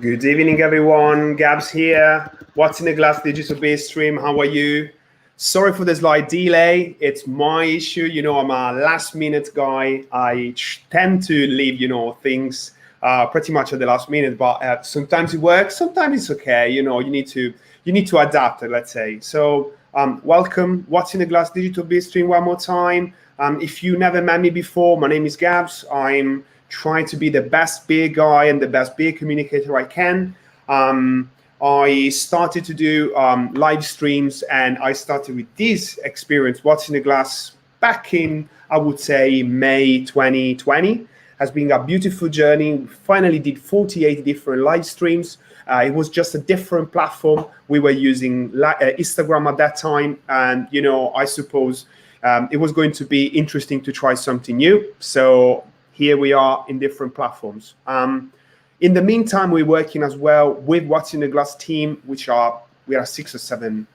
Good evening, everyone. Gabs here. What's in the Glass Digital Beer Stream? How are you? Sorry for the slight delay. It's my issue. I'm a last-minute guy. I tend to leave, things pretty much at the last minute. But sometimes it works. Sometimes it's okay. You need to adapt. Let's say. So, welcome. What's in the Glass Digital Beer Stream? One more time. If you never met me before, my name is Gabs. I'm trying to be the best beer guy and the best beer communicator I can. I started to do live streams, and I started with this experience, What's in the Glass, back in, I would say, May 2020. Has been a beautiful journey. We finally did 48 different live streams. It was just a different platform. We were using Instagram at that time, and I suppose it was going to be interesting to try something new. So here we are in different platforms. In the meantime, we're working as well with What's in the Glass team, we are 6 or 7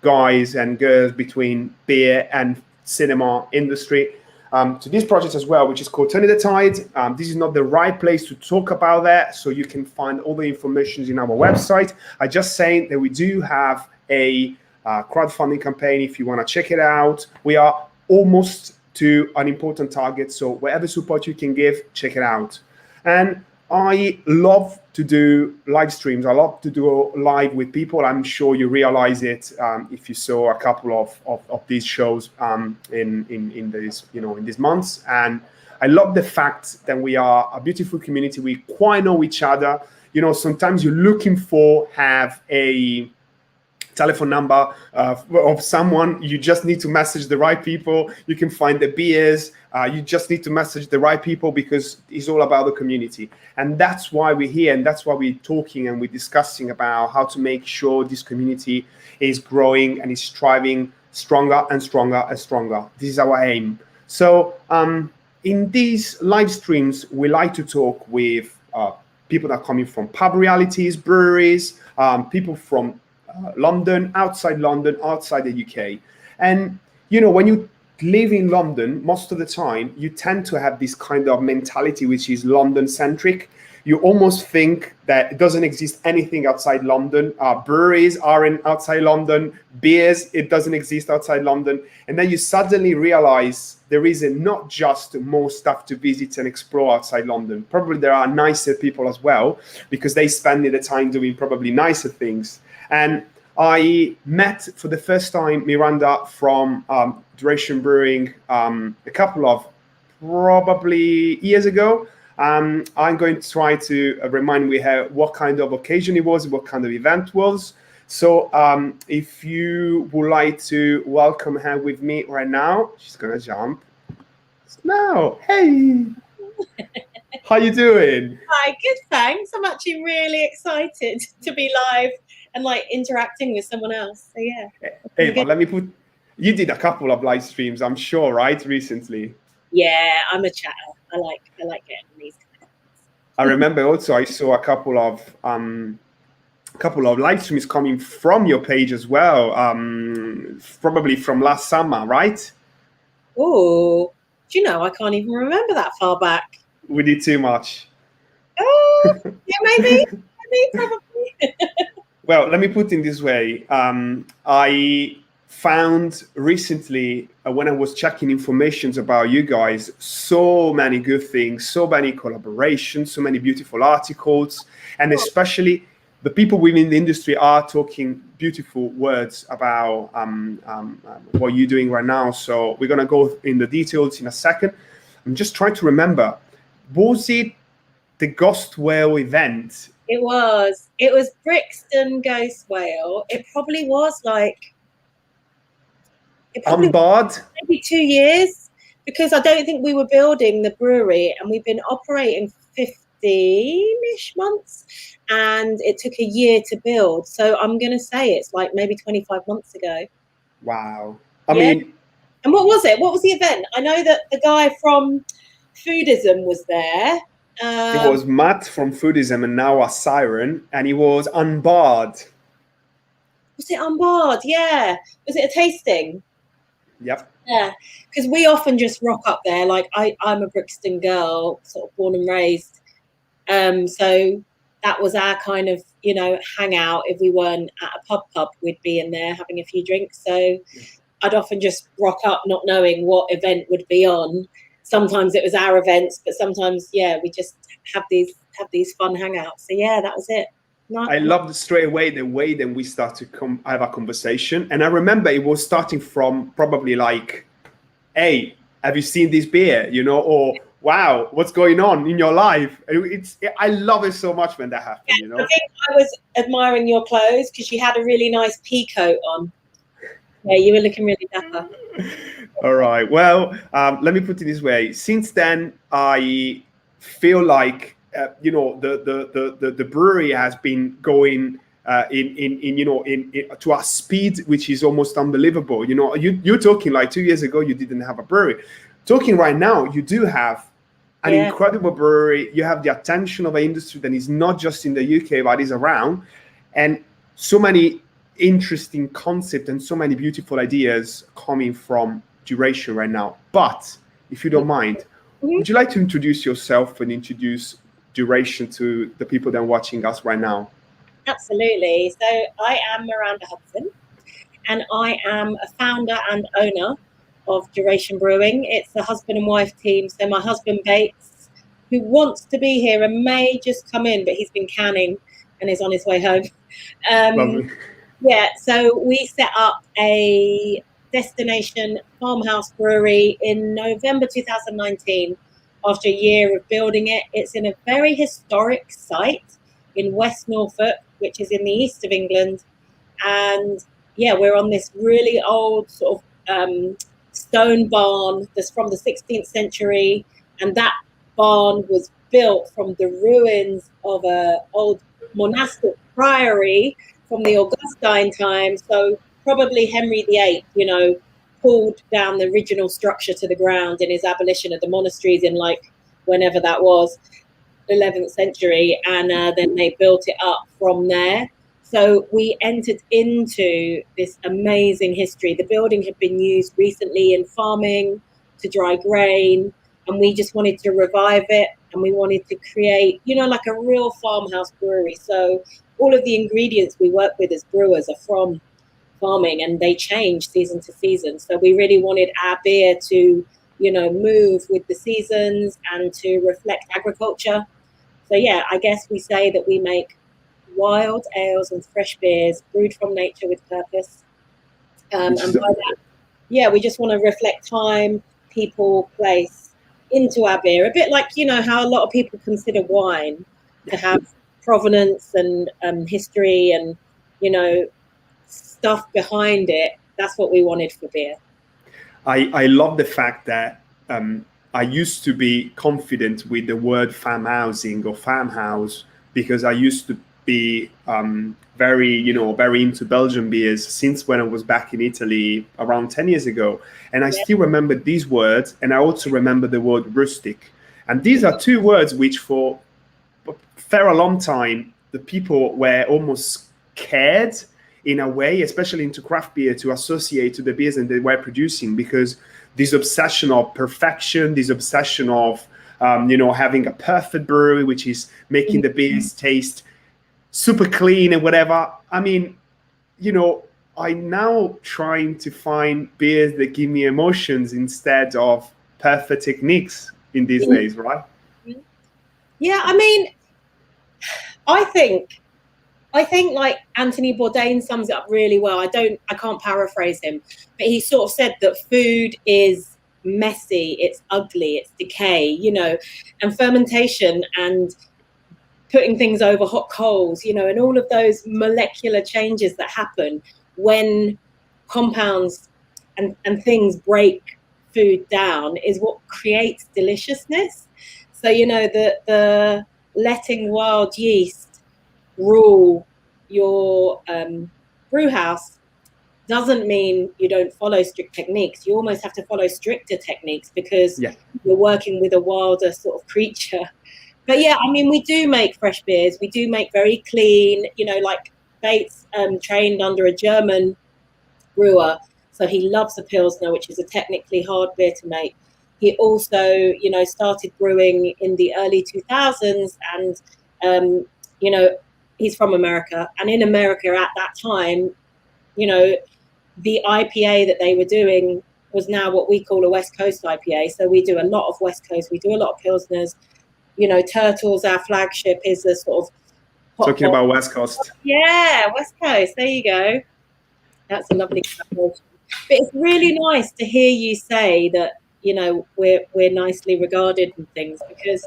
guys and girls between beer and cinema industry. To this project as well, which is called Turning the Tide. This is not the right place to talk about that, so you can find all the information in our website. I just saying that we do have a crowdfunding campaign if you want to check it out. We are almost to an important target, so whatever support you can give, check it out. And I love to do live streams. I love to do live with people. I'm sure you realize it if you saw a couple of these shows in these months. And I love the fact that we are a beautiful community. We quite know each other. Sometimes you're looking have a telephone number of someone. You just need to message the right people. You can find the beers. You just need to message the right people, because it's all about the community. And that's why we're here, and that's why we're talking and we're discussing about how to make sure this community is growing and is striving stronger and stronger and stronger. This is our aim. So in these live streams, we like to talk with people that are coming from pub realities, breweries, people from London, outside the UK. And when you live in London, most of the time you tend to have this kind of mentality which is London centric. You almost think that it doesn't exist anything outside London. Breweries aren't outside London. Beers, it doesn't exist outside London. And then you suddenly realize there is not just more stuff to visit and explore outside London. Probably there are nicer people as well, because they spend the time doing probably nicer things. And I met for the first time Miranda from Duration Brewing a couple of probably years ago. I'm going to try to remind her what kind of occasion it was, what kind of event it was. So if you would like to welcome her with me right now, she's going to jump. Now, hey, how you doing? Hi, good, thanks. I'm actually really excited to be live and interacting with someone else. So yeah. Hey, but let me put. You did a couple of live streams, I'm sure, right? Recently. Yeah, I'm a chatter. I like getting these kind of things. I remember also I saw a couple of live streams coming from your page as well. Probably from last summer, right? Oh, do you know, I can't even remember that far back. We did too much. Oh, yeah, maybe, probably. Well, let me put it this way. I found recently, when I was checking information about you guys, so many good things, so many collaborations, so many beautiful articles, and especially the people within the industry are talking beautiful words about what you're doing right now. So we're going to go in the details in a second. I'm just trying to remember, was it the Ghost Whale event? It was Brixton Ghost Whale. It probably was On board? Maybe 2 years, because I don't think we were building the brewery, and we've been operating 15-ish months, and it took a year to build. So I'm going to say it's maybe 25 months ago. Wow. I mean... And what was it? What was the event? I know that the guy from Foodism was there. It was Matt from Foodism and now a Siren, and he was unbarred. Was it unbarred? Yeah. Was it a tasting? Yep. Yeah, because we often just rock up there. I'm a Brixton girl, sort of born and raised. So that was our kind of, you know, hangout. If we weren't at a pub, we'd be in there having a few drinks. So I'd often just rock up not knowing what event would be on. Sometimes it was our events, but sometimes, we just have these fun hangouts. So that was it. I loved straight away the way that we start to have a conversation. And I remember it was starting from probably like, hey, have you seen this beer? You know, or wow, what's going on in your life? I love it so much when that happens, you know. I think I was admiring your clothes because you had a really nice pea coat on. Yeah, you were looking really dapper. All right. Well, let me put it this way. Since then, I feel like you know, the brewery has been going to a speed which is almost unbelievable. You know, you're talking like 2 years ago you didn't have a brewery. Talking right now, you do have an incredible brewery. You have the attention of an industry that is not just in the UK but is around, and so many interesting concepts and so many beautiful ideas coming from Duration right now. But if you don't mind, would you like to introduce yourself and introduce Duration to the people that are watching us right now? Absolutely. So I am Miranda Hudson, and I am a founder and owner of Duration Brewing. It's a husband and wife team. So my husband Bates, who wants to be here and may just come in, but he's been canning and is on his way home. Lovely. So we set up a destination farmhouse brewery in November 2019 after a year of building it. It's in a very historic site in West Norfolk, which is in the east of England. And we're on this really old sort of stone barn that's from the 16th century. And that barn was built from the ruins of an old monastic priory from the Augustine times. So probably Henry VIII, you know, pulled down the original structure to the ground in his abolition of the monasteries in like whenever that was, 11th century, and then they built it up from there. So we entered into this amazing history. The building had been used recently in farming to dry grain, and we just wanted to revive it, and we wanted to create, you know, like a real farmhouse brewery. So all of the ingredients we work with as brewers are from farming, and they change season to season. So we really wanted our beer to, you know, move with the seasons and to reflect agriculture. So I guess we say that we make wild ales and fresh beers brewed from nature with purpose. And by that, we just want to reflect time, people, place into our beer. A bit like, you know, how a lot of people consider wine to have provenance and history and, you know, stuff behind it. That's what we wanted for beer. I love the fact that I used to be confident with the word farmhousing or farmhouse because I used to be very into Belgian beers since when I was back in Italy around 10 years ago. And I still remember these words, and I also remember the word rustic. And these are two words which for a fair long time, the people were almost scared in a way, especially into craft beer, to associate to the beers that they were producing, because this obsession of perfection, this obsession of having a perfect brewery, which is making the beers taste super clean and whatever. I mean, you know, I'm now trying to find beers that give me emotions instead of perfect techniques in these days, right? Yeah, I mean, I think like Anthony Bourdain sums it up really well. I can't paraphrase him, but he sort of said that food is messy, it's ugly, it's decay, you know, and fermentation and putting things over hot coals, you know, and all of those molecular changes that happen when compounds and things break food down is what creates deliciousness. So, you know, the letting wild yeast rule your brew house doesn't mean you don't follow strict techniques. You almost have to follow stricter techniques because you're working with a wilder sort of creature. But I mean, we do make fresh beers. We do make very clean, you know, like Bates trained under a German brewer. So he loves a Pilsner, which is a technically hard beer to make. He also, you know, started brewing in the early 2000s and you know, he's from America, and in America at that time, you know, the IPA that they were doing was now what we call a West Coast IPA. So we do a lot of West Coast, we do a lot of Pilsners. You know, Turtles, our flagship, is a sort of Talking about West Coast. Yeah, West Coast. There you go. That's a lovely collaboration. But it's really nice to hear you say that, you know, we're nicely regarded and things, because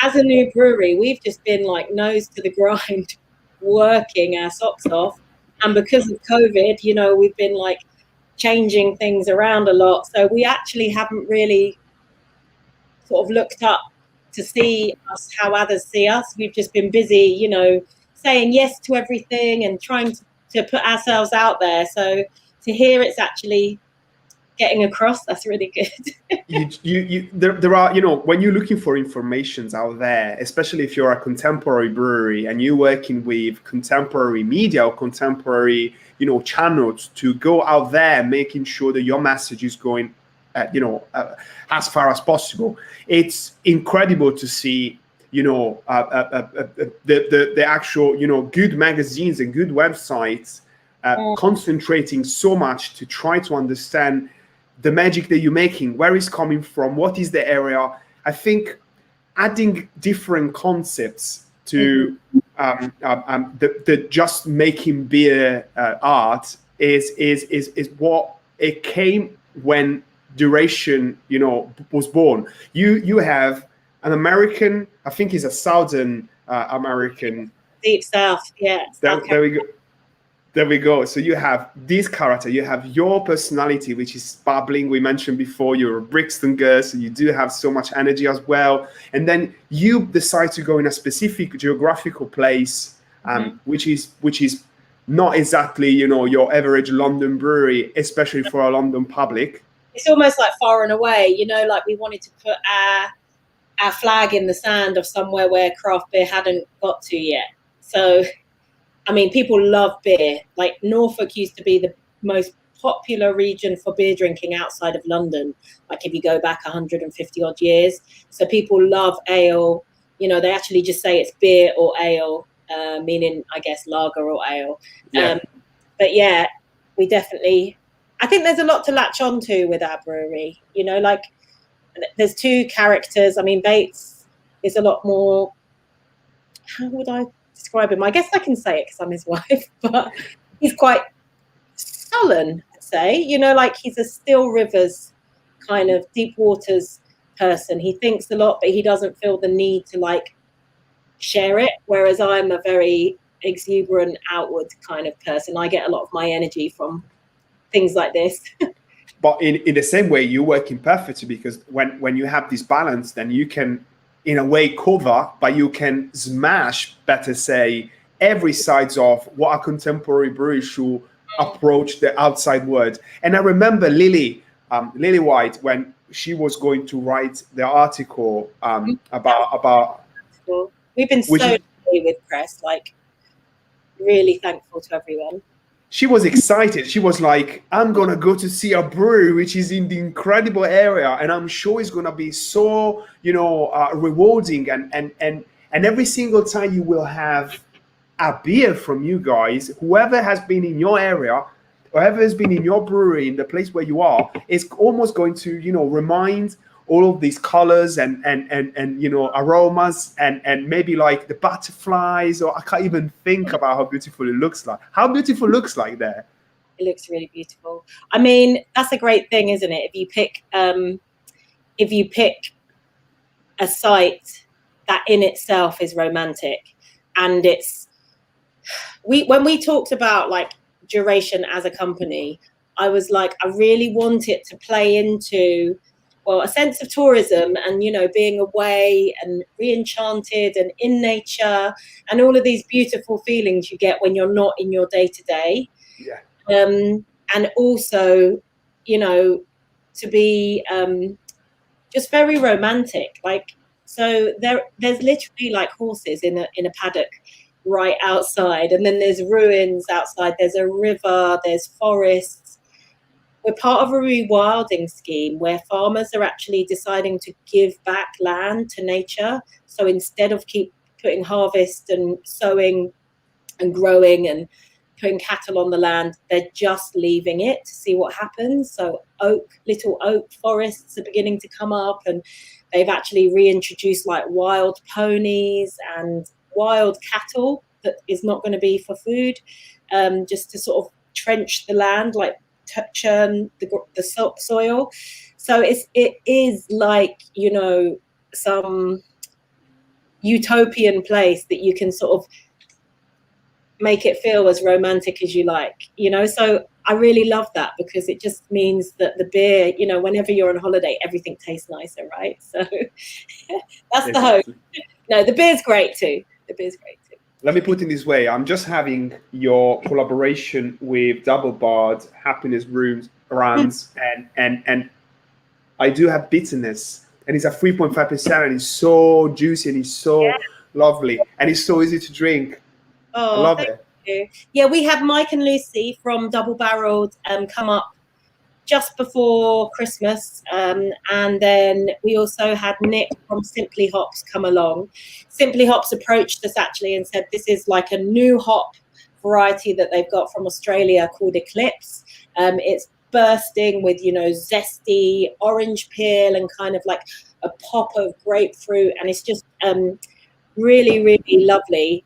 as a new brewery, we've just been like nose to the grind, working our socks off. And because of COVID, you know, we've been like changing things around a lot. So we actually haven't really sort of looked up to see us how others see us. We've just been busy, you know, saying yes to everything and trying to put ourselves out there. So to hear it's actually getting across, that's really good. There are, you know, when you're looking for informations out there, especially if you're a contemporary brewery and you're working with contemporary media or contemporary, you know, channels, to go out there making sure that your message is going as far as possible. It's incredible to see, you know, the actual, you know, good magazines and good websites concentrating so much to try to understand the magic that you're making, where it's coming from, what is the area. I think adding different concepts to the just making beer art is what it came when Duration, you know, was born. You have an American, I think he's a Southern American. Deep South, yeah. There we go. There we go. So you have this character, you have your personality, which is bubbling. We mentioned before, you're a Brixton girl, so you do have so much energy as well. And then you decide to go in a specific geographical place, which is not exactly, you know, your average London brewery, especially for a London public. It's almost like far and away, you know, like we wanted to put our flag in the sand of somewhere where craft beer hadn't got to yet. So, I mean, people love beer. Like Norfolk used to be the most popular region for beer drinking outside of London, like if you go back 150 odd years. So people love ale. You know, they actually just say it's beer or ale, meaning, I guess, lager or ale. Yeah. But yeah, we definitely, I think there's a lot to latch on to with our brewery. You know, like there's two characters. I mean, Bates is a lot more, how would I describe him? I guess I can say it because I'm his wife, but he's quite sullen, I'd say. You know, like he's a still rivers kind of deep waters person. He thinks a lot, but he doesn't feel the need to like share it. Whereas I'm a very exuberant, outward kind of person. I get a lot of my energy from things like this. But in the same way, you're working perfectly, because when you have this balance, then you can, in a way, cover, but you can smash, better say, every sides of what a contemporary brewery should approach the outside world. And I remember Lily White, when she was going to write the article about. We've been so lucky with press, like really thankful to everyone. She was excited. She was like, I'm going to go to see a brewery which is in the incredible area, and I'm sure it's going to be so, you know, rewarding. And every single time you will have a beer from you guys, whoever has been in your area, whoever has been in your brewery, in the place where you are, is almost going to, you know, remind all of these colors and you know, aromas and maybe like the butterflies, or I can't even think about how beautiful it looks like. How beautiful it looks like there. It looks really beautiful. I mean, that's a great thing, isn't it? If you pick a site that in itself is romantic, and when we talked about like Duration as a company, I was like, I really want it to play into, well, a sense of tourism and, you know, being away and re-enchanted and in nature and all of these beautiful feelings you get when you're not in your day-to-day. Yeah. And also, you know, to be just very romantic. Like, so there's literally like horses in a paddock right outside, and then there's ruins outside, there's a river, there's forests. We're part of a rewilding scheme where farmers are actually deciding to give back land to nature. So instead of keep putting harvest and sowing and growing and putting cattle on the land. They're just leaving it to see what happens. So little oak forests are beginning to come up, and they've actually reintroduced like wild ponies and wild cattle that is not going to be for food, just to sort of trench the land, like churn the soil. So it is like, you know, some utopian place that you can sort of make it feel as romantic as you like, you know. So I really love that, because it just means that the beer, you know, whenever you're on holiday, everything tastes nicer, right? So that's the hope. No, the beer's great too. Let me put it this way. I'm just having your collaboration with Double Barred Happiness Rooms runs, and I do have bitterness, and it's a 3.5%, and it's so juicy, and it's so lovely, and it's so easy to drink. I love it. You. Yeah, we had Mike and Lucy from Double Barreled come up just before Christmas, and then we also had Nick from Simply Hops come along. Simply Hops approached us actually and said this is like a new hop variety that they've got from Australia called Eclipse. It's bursting with, you know, zesty orange peel and kind of like a pop of grapefruit, and it's just really, really lovely.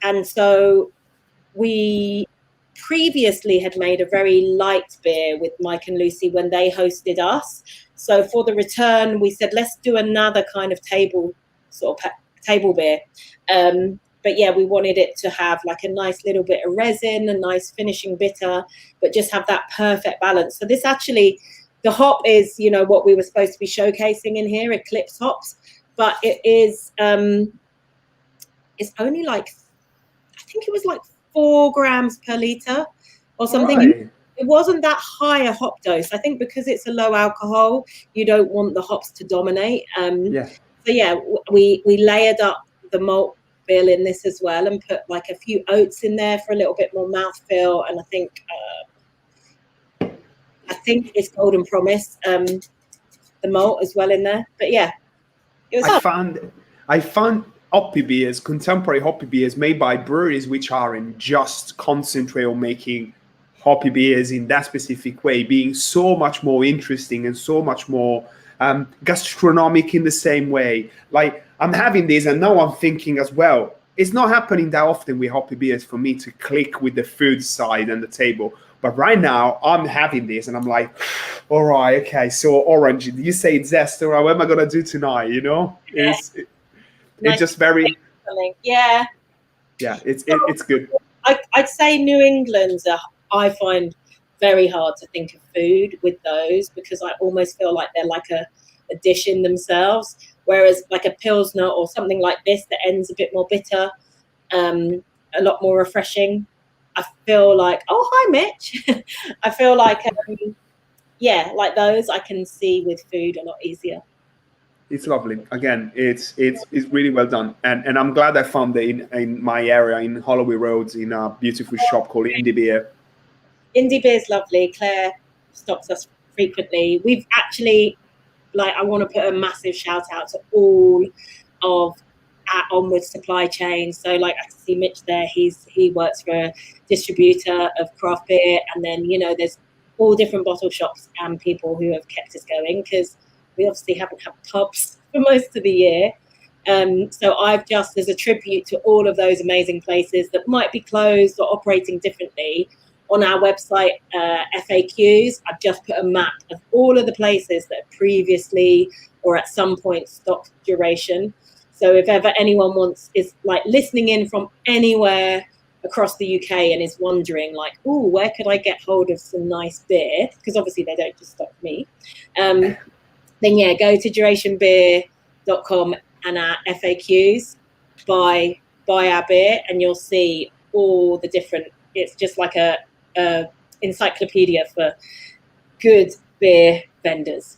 And so we previously had made a very light beer with Mike and Lucy when they hosted us. So for the return, we said, let's do another kind of table beer. But yeah, we wanted it to have like a nice little bit of resin, a nice finishing bitter, but just have that perfect balance. So this actually, the hop is, you know, what we were supposed to be showcasing in here, Eclipse hops, but it is, it's only like, I think it was like 4 grams per litre or something. Right. It wasn't that high a hop dose. I think because it's a low alcohol, you don't want the hops to dominate. So yeah, we layered up the malt bill in this as well, and put like a few oats in there for a little bit more mouthfeel. And I think it's Golden Promise, the malt as well in there. But yeah, it was I found hoppy beers, contemporary hoppy beers made by breweries which aren't just concentrate on making hoppy beers in that specific way, being so much more interesting and so much more gastronomic in the same way. Like I'm having this, and now I'm thinking as well, it's not happening that often with hoppy beers for me to click with the food side and the table. But right now I'm having this and I'm like, all right, okay, so orange, you say it's zest, all right, what am I going to do tonight? You know, it's just very, it's good. I'd say New England's I find very hard to think of food with those, because I almost feel like they're like a dish in themselves. Whereas like a Pilsner or something like this that ends a bit more bitter, a lot more refreshing. I feel like, oh, hi, Mitch. I feel like, like those I can see with food a lot easier. It's lovely. Again, it's really well done, and I'm glad I found it in my area in Holloway Roads in a beautiful shop called Indie Beer. Indie Beer is lovely. Claire stocks us frequently. We've actually, like, I want to put a massive shout out to all of our Onward supply chain. So, like, I can see Mitch there. He works for a distributor of craft beer, and then, you know, there's all different bottle shops and people who have kept us going, because we obviously haven't had pubs for most of the year. So I've just, as a tribute to all of those amazing places that might be closed or operating differently, on our website, FAQs, I've just put a map of all of the places that have previously or at some point stopped Duration. So if ever anyone is like listening in from anywhere across the UK and is wondering like, oh, where could I get hold of some nice beer? Because obviously they don't just stock me. Then yeah, go to durationbeer.com and our FAQs, buy our beer, and you'll see all the different, it's just like a encyclopedia for good beer vendors.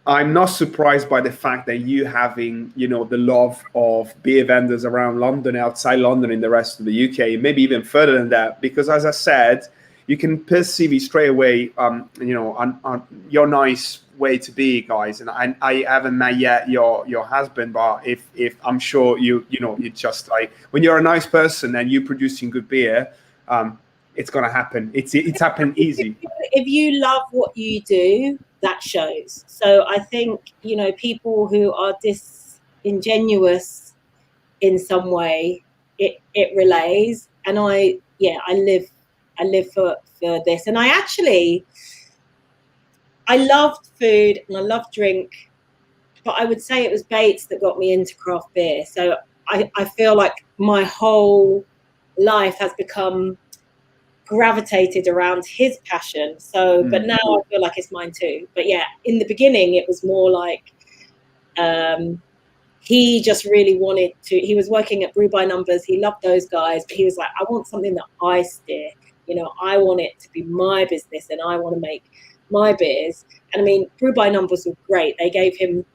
I'm not surprised by the fact that you having, you know, the love of beer vendors around London, outside London, in the rest of the UK, maybe even further than that, because as I said, you can perceive it straight away. Your nice way to be, guys. And I haven't met yet your husband, but if I'm sure you just like when you're a nice person and you're producing good beer, it's gonna happen. It's happened easy. If you love what you do, that shows. So I think people who are disingenuous in some way, it relays. And I live for this. And I loved food and I loved drink, but I would say it was Bates that got me into craft beer. So I feel like my whole life has become gravitated around his passion. So, but now I feel like it's mine too. But yeah, in the beginning, it was more like he just really wanted to. He was working at Brew by Numbers. He loved those guys, but he was like, I want something that I steer. I want it to be my business, and I want to make my beers. And I mean, Brew by Numbers were great. They gave him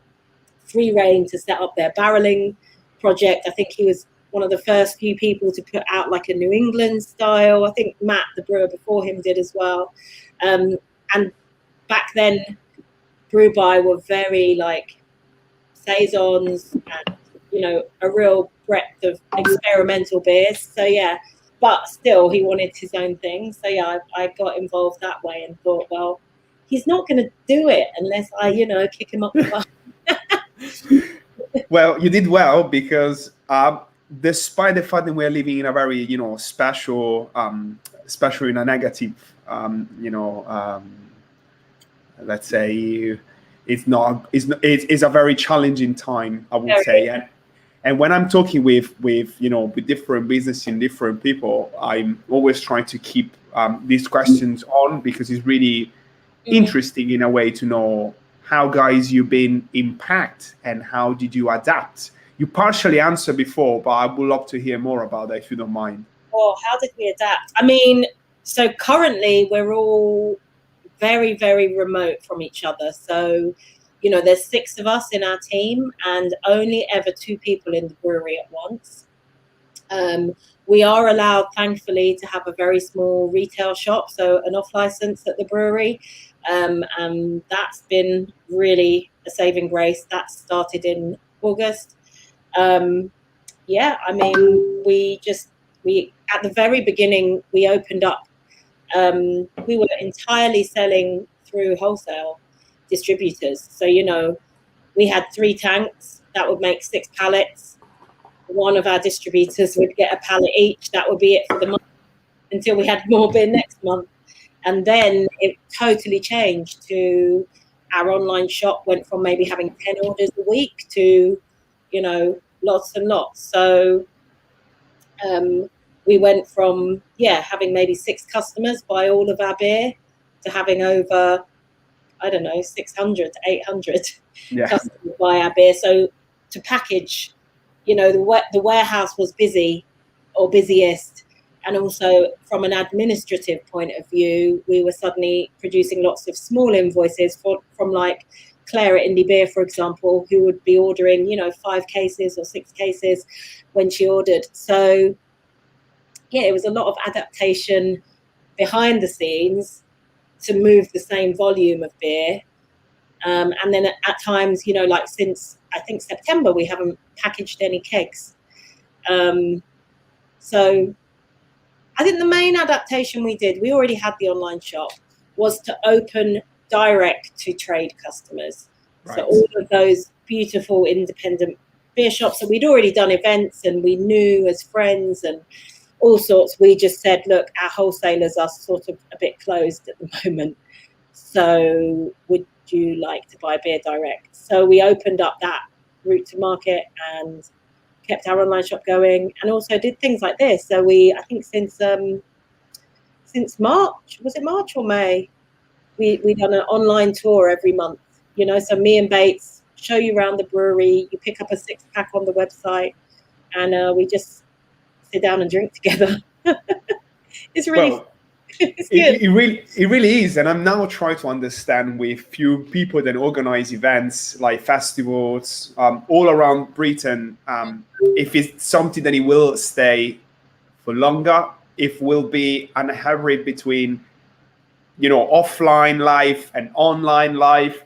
free rein to set up their barreling project. I think he was one of the first few people to put out like a New England style. I think Matt, the brewer before him, did as well. And back then, Brew by were very like saisons and a real breadth of experimental beers. So yeah, but still he wanted his own thing. So yeah, I got involved that way and thought, well, he's not going to do it unless I kick him up the butt. Well, you did well because despite the fact that we're living in a very special in a negative let's say it's a very challenging time, I would say. And when I'm talking with different business and different people, I'm always trying to keep these questions on, because it's really interesting in a way to know how, guys, you've been impacted and how did you adapt. You partially answered before, but I would love to hear more about that if you don't mind. Well, how did we adapt? I mean, so currently we're all very, very remote from each other. So, there's 6 of us in our team and only ever 2 people in the brewery at once. We are allowed, thankfully, to have a very small retail shop, so an off license at the brewery. And that's been really a saving grace. That started in August. I mean, we at the very beginning, we opened up. We were entirely selling through wholesale distributors. So, we had 3 tanks that would make 6 pallets. One of our distributors would get a pallet each. That would be it for the month until we had more beer next month. And then it totally changed to our online shop went from maybe having 10 orders a week to, lots and lots. So we went from, having maybe 6 customers buy all of our beer to having over, 600 to 800 customers buy our beer. So to package, the warehouse was busy or busiest. And also from an administrative point of view, we were suddenly producing lots of small invoices from like Claire at Indie Beer, for example, who would be ordering, 5 cases or 6 cases when she ordered. So yeah, it was a lot of adaptation behind the scenes to move the same volume of beer. And then at times, like since I think September, we haven't packaged any kegs. So I think the main adaptation we did, we already had the online shop, was to open direct to trade customers. Right. So all of those beautiful independent beer shops, and we'd already done events and we knew as friends and all sorts. We just said, look, our wholesalers are sort of a bit closed at the moment. So would you like to buy beer direct? So we opened up that route to market and kept our online shop going, and also did things like this. So I think since March, was it March or May? We done an online tour every month. So me and Bates show you around the brewery. You pick up a 6-pack on the website, and we just sit down and drink together. It's really. It's good. It really is, and I'm now trying to understand with few people that organize events like festivals all around Britain, if it's something that it will stay for longer, if will be an hybrid between, you know, offline life and online life.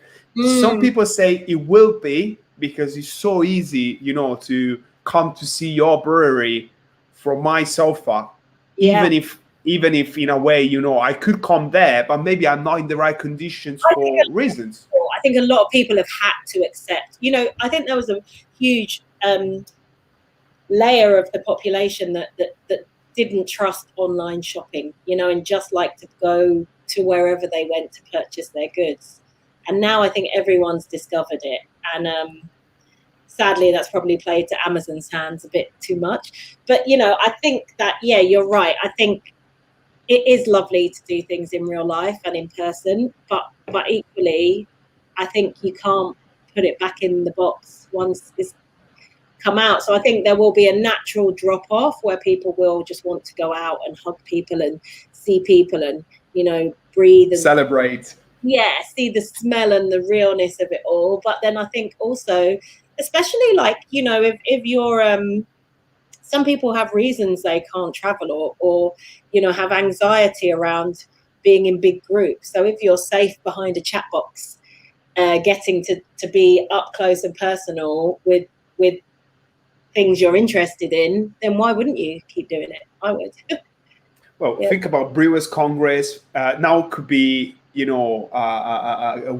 Some people say it will be because it's so easy, you know, to come to see your brewery from my sofa. Yeah. Even if in a way, you know, I could come there, but maybe I'm not in the right conditions for reasons. I think a lot of people have had to accept, you know, I think there was a huge layer of the population that didn't trust online shopping, you know, and just like to go to wherever they went to purchase their goods. And now I think everyone's discovered it. And sadly, that's probably played to Amazon's hands a bit too much. But, you know, I think that, yeah, you're right. I think it is lovely to do things in real life and in person, but equally, I think you can't put it back in the box once it's come out. So I think there will be a natural drop off where people will just want to go out and hug people and see people and, you know, breathe and celebrate. Yeah, see the smell and the realness of it all. But then I think also, especially like, you know, if you're some people have reasons they can't travel or you know, have anxiety around being in big groups. So if you're safe behind a chat box, getting to be up close and personal with things you're interested in, then why wouldn't you keep doing it? I would. Well, think about Brewers Congress. Now could be, you know,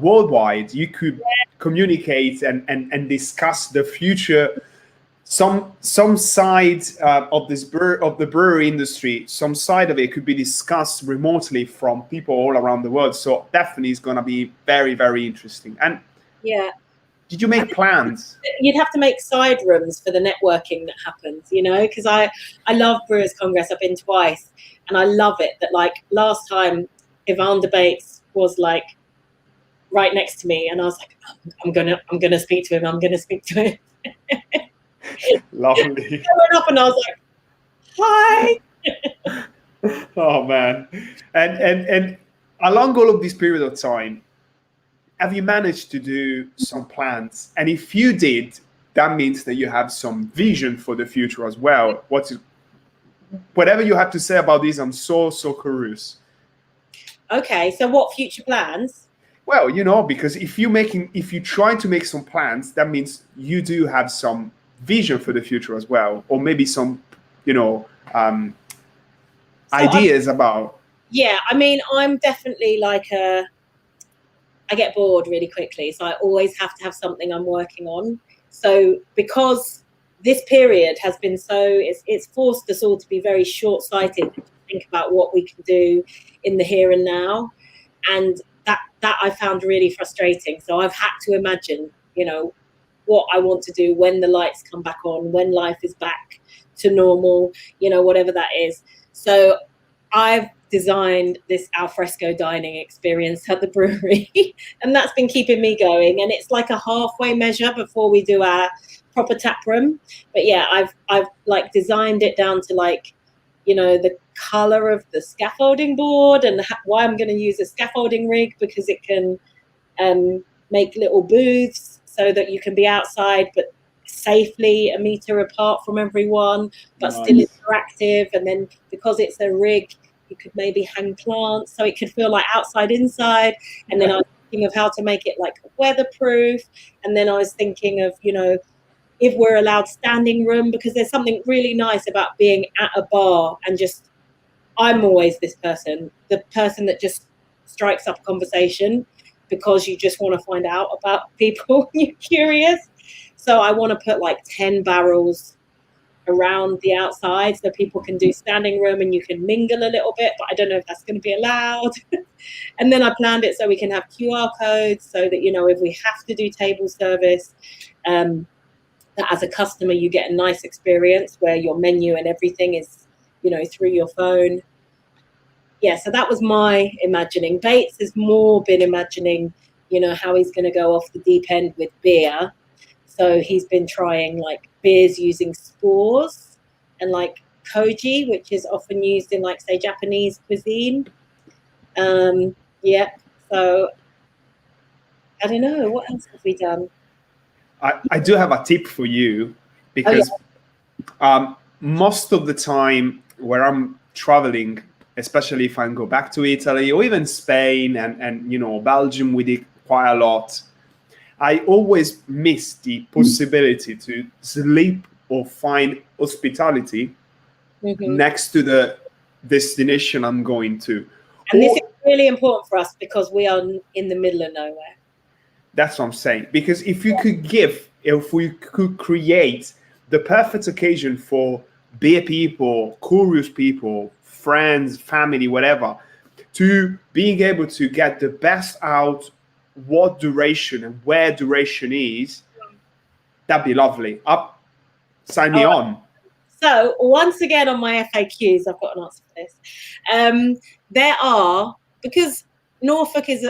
worldwide. You could communicate and discuss the future. Some side of the brewery industry, some side of it could be discussed remotely from people all around the world. So definitely it's going to be very, very interesting. And yeah, did you make plans? You'd have to make side rooms for the networking that happens, you know, because I love Brewers Congress. I've been twice, and I love it that, like, last time Yvonne Debates was like right next to me, and I was like, I'm gonna speak to him. I'm gonna speak to him. Lovely. I went up and I was like, hi. Oh man. And along all of this period of time, have you managed to do some plans? And if you did, that means that you have some vision for the future as well. Whatever you have to say about this, I'm so curious. Okay, so what future plans? Well, you know, because if you try to make some plans, that means you do have some vision for the future as well, or maybe some, you know, ideas about. Yeah, I mean, I'm definitely like I get bored really quickly, so I always have to have something I'm working on. So because this period has been it's forced us all to be very short-sighted, to think about what we can do in the here and now, and that I found really frustrating. So I've had to imagine, you know, what I want to do when the lights come back on, when life is back to normal, you know, whatever that is. So I've designed this alfresco dining experience at the brewery, and that's been keeping me going. And it's like a halfway measure before we do our proper tap room. But yeah, I've like designed it down to, like, you know, the color of the scaffolding board and why I'm going to use a scaffolding rig, because it can make little booths so that you can be outside but safely a meter apart from everyone, but Nice. Still interactive. And then because it's a rig, you could maybe hang plants so it could feel like outside inside. And then I was thinking of how to make it like weatherproof. And then I was thinking of, you know, if we're allowed standing room, because there's something really nice about being at a bar and just, I'm always this person, the person that just strikes up a conversation because you just want to find out about people. You're curious. So I want to put like 10 barrels around the outside so people can do standing room and you can mingle a little bit, but I don't know if that's going to be allowed. And then I planned it so we can have QR codes so that, you know, if we have to do table service, that as a customer you get a nice experience where your menu and everything is, you know, through your phone. Yeah, so that was my imagining. Bates has more been imagining, you know, how he's going to go off the deep end with beer. So he's been trying like beers using spores and like koji, which is often used in, like, say, Japanese cuisine. Yeah, so I don't know, what else have we done? I do have a tip for you, because most of the time where I'm traveling, especially if I go back to Italy or even Spain and you know, Belgium, we did quite a lot. I always miss the possibility to sleep or find hospitality next to the destination I'm going to. And this is really important for us because we are in the middle of nowhere. That's what I'm saying. Because if we could create the perfect occasion for beer people, curious people, friends, family, whatever, to being able to get the best out what duration and where duration is, that'd be lovely. Sign me on. So once again on my FAQs, I've got an answer for this. There are, because Norfolk is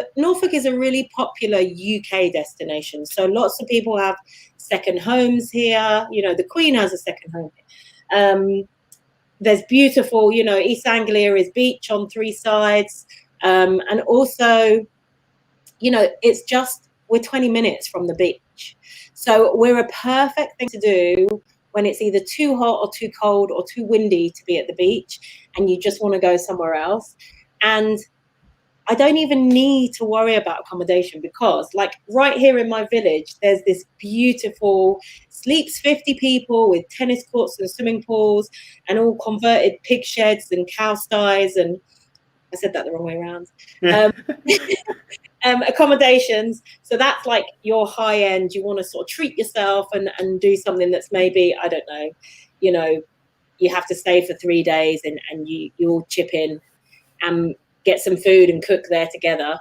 a really popular UK destination. So lots of people have second homes here. You know, the Queen has a second home here. There's beautiful, you know, East Anglia is beach on 3 sides. And also, you know, we're 20 minutes from the beach. So we're a perfect thing to do when it's either too hot or too cold or too windy to be at the beach and you just want to go somewhere else. And I don't even need to worry about accommodation because, like, right here in my village, there's this beautiful, sleeps 50 people with tennis courts and swimming pools and all converted pig sheds and cow sties. And I said that the wrong way around. Accommodations. So that's like your high end. You want to sort of treat yourself and do something that's maybe, I don't know, you know, you have to stay for 3 days and you all chip in and get some food and cook there together.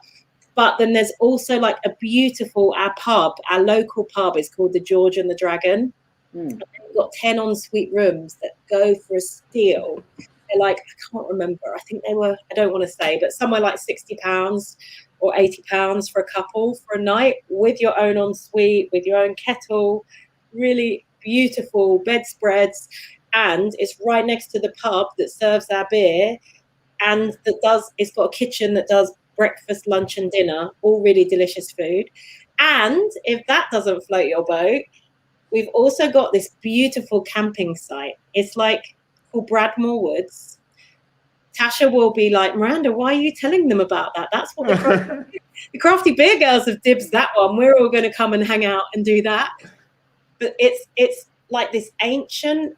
But then there's also like our local pub is called the George and the Dragon. And we've got 10 ensuite rooms that go for a steal. They're like, I can't remember. I think they were, I don't want to say, but somewhere like £60 or £80 for a couple for a night with your own ensuite, with your own kettle, really beautiful bedspreads. And it's right next to the pub that serves our beer and it's got a kitchen that does breakfast, lunch and dinner, all really delicious food. And if that doesn't float your boat, we've also got this beautiful camping site. It's like called Bradmore Woods. Tasha will be like, Miranda, why are you telling them about that? That's what the crafty beer girls have dibs that one. We're all going to come and hang out and do that. But it's like this ancient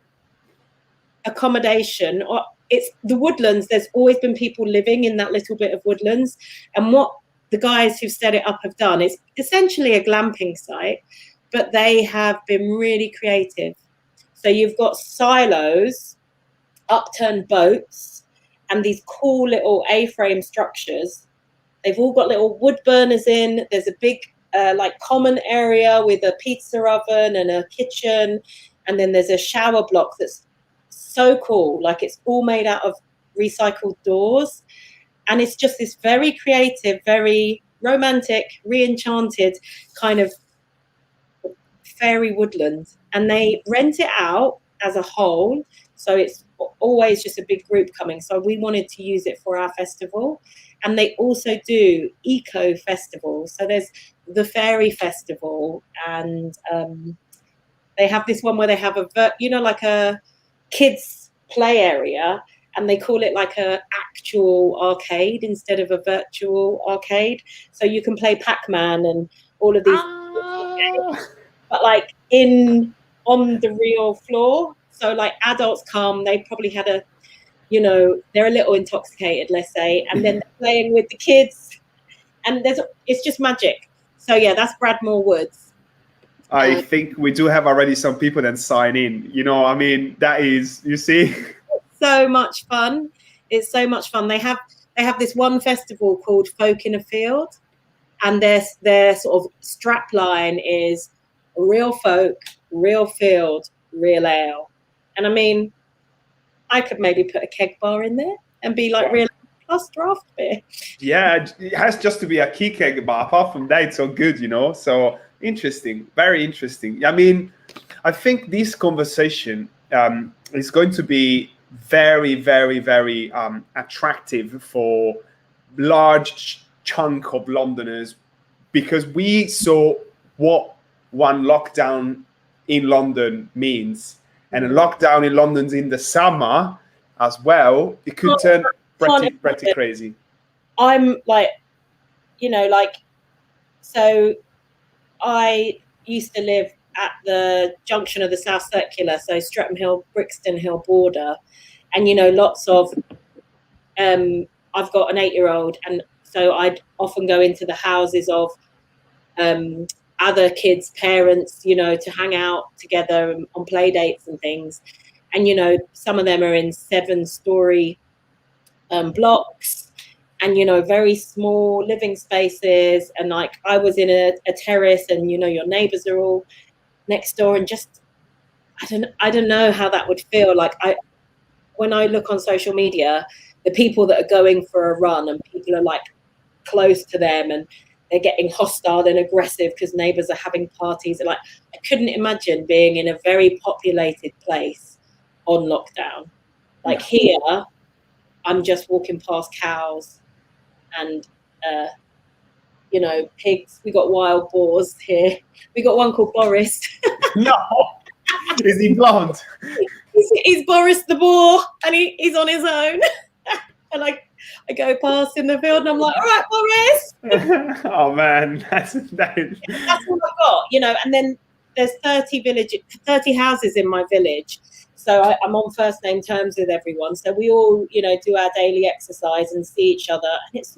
accommodation, or it's the woodlands. There's always been people living in that little bit of woodlands. And what the guys who've set it up have done is essentially a glamping site, but they have been really creative. So you've got silos, upturned boats, and these cool little A-frame structures. They've all got little wood burners in. There's a big like common area with a pizza oven and a kitchen. And then there's a shower block that's so cool. Like it's all made out of recycled doors. And it's just this very creative, very romantic, re-enchanted kind of fairy woodland. And they rent it out as a whole. So it's always just a big group coming. So we wanted to use it for our festival. And they also do eco festivals. So there's the fairy festival, and they have this one where they have like a kids play area, and they call it like a actual arcade instead of a virtual arcade. So you can play Pac-Man and all of these games, but like on the real floor. So like adults come, they probably had they're a little intoxicated, let's say, and then they're playing with the kids, and it's just magic. So yeah, that's Bradmore Woods. I think we do have already some people that sign in. You know, I mean, that is, you see. It's so much fun. It's so much fun. They have this one festival called Folk in a Field, and their sort of strap line is real folk, real field, real ale. And I mean, I could maybe put a keg bar in there and be like real plus draft beer. Yeah, it has just to be a key keg bar. Apart from that, it's all good, you know. So interesting, very interesting. I mean, I think this conversation is going to be very, very, very attractive for large chunk of Londoners, because we saw what one lockdown in London means. And a lockdown in London's in the summer, as well, it could turn pretty crazy. I'm like, so I used to live at the junction of the South Circular, so Streatham Hill, Brixton Hill border, and lots of I've got an 8-year-old, and so I'd often go into the houses of other kids' parents, to hang out together on play dates and things. And some of them are in 7-story blocks, and very small living spaces, and like I was in a terrace, and your neighbors are all next door, and just I don't know how that would feel. Like when I look on social media, the people that are going for a run and people are like close to them and they're getting hostile and aggressive because neighbors are having parties, and like I couldn't imagine being in a very populated place on lockdown. Like here, I'm just walking past cows and pigs. We got wild boars here. We got one called Boris. No, is he blonde? He's Boris the boar, and he's on his own. And I go past in the field, and I'm like, all right, Boris. Oh man, that's all I've got, And then there's 30 houses in my village. So I'm on first name terms with everyone. So we all, do our daily exercise and see each other. And it's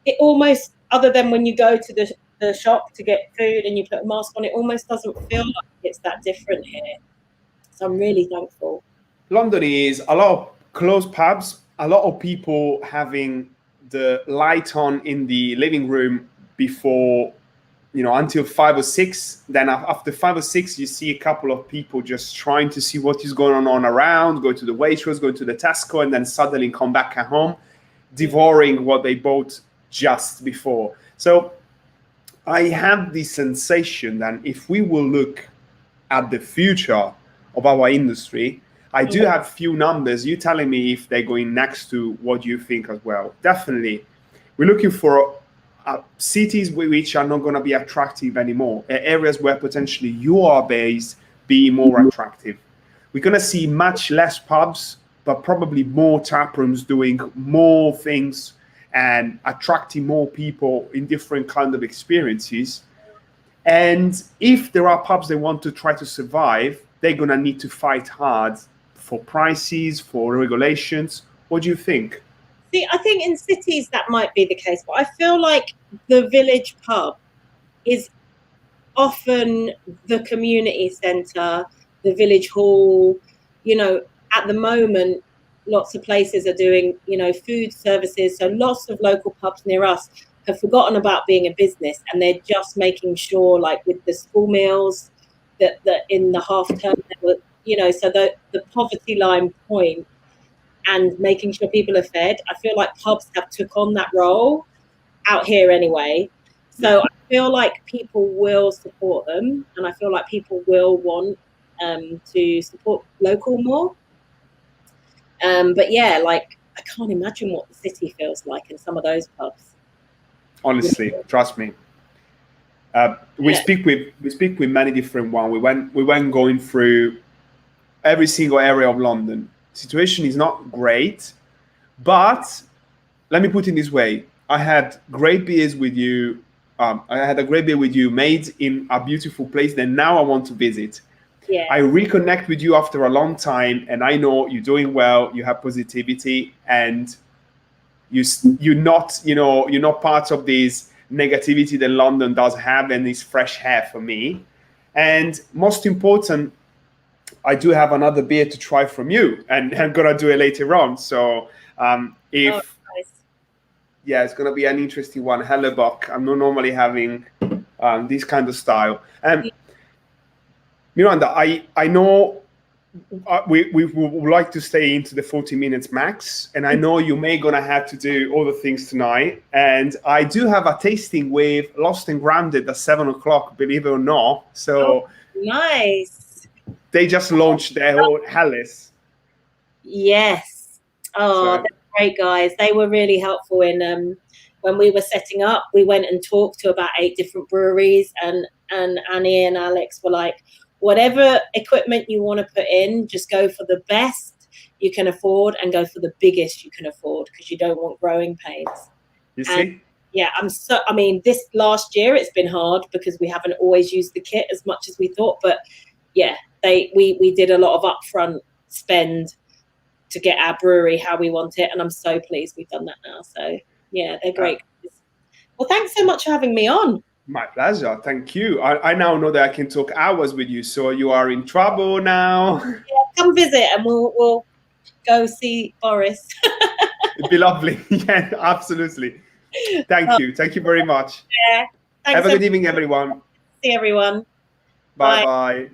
it almost, other than when you go to the shop to get food and you put a mask on, it almost doesn't feel like it's that different here. So I'm really thankful. London is a lot of closed pubs, a lot of people having the light on in the living room before, until 5 or 6. Then after 5 or 6, you see a couple of people just trying to see what is going on around, go to the Waitrose, go to the Tesco, and then suddenly come back at home, devouring what they bought just before. So I have the sensation that if we will look at the future of our industry, I do have few numbers. You telling me if they're going next to what you think as well. Definitely. We're looking for cities which are not going to be attractive anymore, areas where potentially you are based be more attractive. We're going to see much less pubs, but probably more tap rooms doing more things and attracting more people in different kind of experiences. And if there are pubs that want to try to survive, they're going to need to fight hard for prices, for regulations. What do you think? See, I think in cities that might be the case, but I feel like the village pub is often the community centre, the village hall. At the moment, lots of places are doing, food services. So lots of local pubs near us have forgotten about being a business, and they're just making sure, like with the school meals, that in the half term, so the poverty line point and making sure people are fed. I feel like pubs have took on that role out here anyway. So I feel like people will support them, and I feel like people will want to support local more. But yeah, like I can't imagine what the city feels like in some of those pubs. Honestly, trust me. We speak with many different ones. We went going through every single area of London. Situation is not great, but let me put it this way: I had great beers with you. I had a great beer with you, made in a beautiful place that now I want to visit. Yeah. I reconnect with you after a long time, and I know you're doing well. You have positivity, and you're not part of this negativity that London does have, and this fresh air for me. And most important, I do have another beer to try from you, and I'm gonna do it later on. So nice. Yeah, it's gonna be an interesting one. Hellebuck. I'm not normally having this kind of style. Miranda, I know we would like to stay into the 40 minutes max, and I know you may gonna have to do other things tonight. And I do have a tasting with Lost and Grounded at 7 o'clock, believe it or not. So nice. They just launched their whole Hellas. Yes. Oh, so. They're great guys. They were really helpful in when we were setting up. We went and talked to about 8 different breweries, and Annie and Alex were like, whatever equipment you want to put in, just go for the best. you can afford and go for the biggest you can afford, because you don't want growing pains. You see? Yeah, I mean, this last year it's been hard because we haven't always used the kit as much as we thought. But yeah, we did a lot of upfront spend to get our brewery how we want it, and I'm so pleased we've done that now. So yeah, they're great. Well, thanks so much for having me on. My pleasure. Thank you. I now know that I can talk hours with you. So you are in trouble now. Yeah, come visit and we'll go see Boris. It'd be lovely. Yeah, absolutely. Thank you. Thank you very much. Yeah. Have a good evening, everyone. See everyone. Bye-bye.